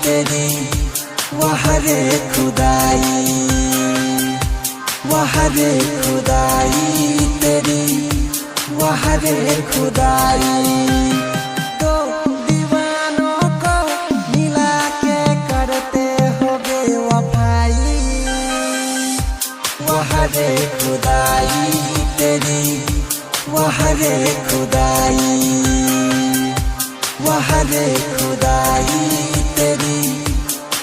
तेरी, वाह रे खुदाई, वाह रे खुदाई तेरी, वाह रे खुदाई। दो दीवानों को मिला के करते हो बेवफाई, वाह रे खुदाई तेरी, वाह रे खुदाई, वाह रे खुदाई तेरी,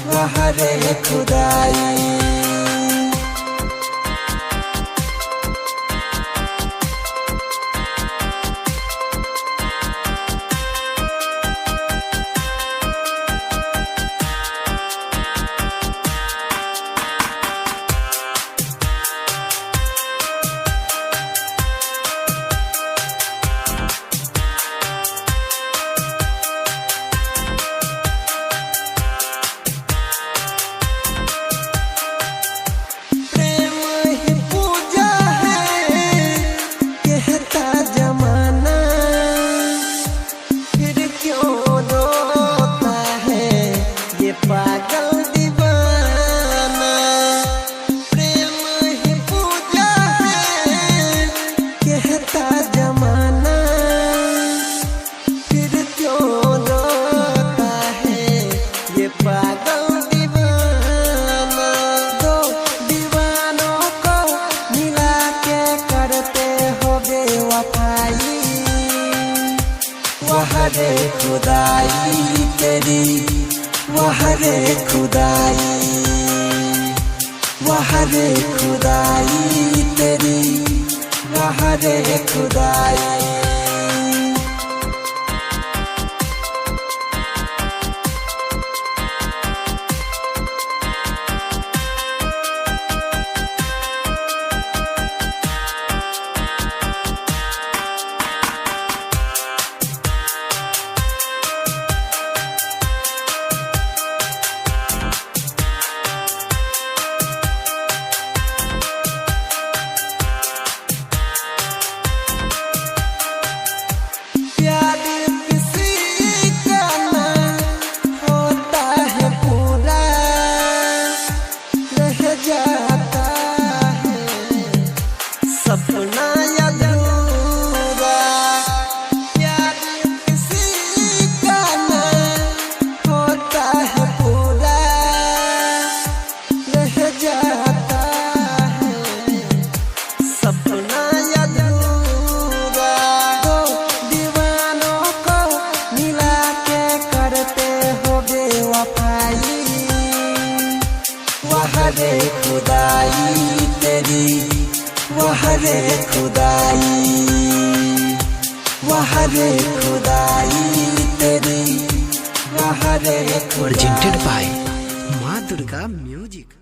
वाह रे खुदाई। पागल दीवाना प्रेम ही पूजा है, कहता जमाना फिर क्यों रोता है ये पागल दीवाना। दो दीवानों को मिला के करते हो बेवफाई, वाह रे खुदाई तेरी, वाह रे खुदाई, वाह रे खुदाई तेरी, वाह रे खुदाई। सपना अधूरा प्यार किसी का ना होता है पूरा, रह जाता है सपना अधूरा। दो दीवानों को मिला के करते हो बेवफाई, वाह रे खुदाई तेरी, वाह रे खुदाई, वाह रे खुदाई तेरी, वाह रे खुदाई। प्रेजेंटेड बाय माँ दुर्गा म्यूजिक।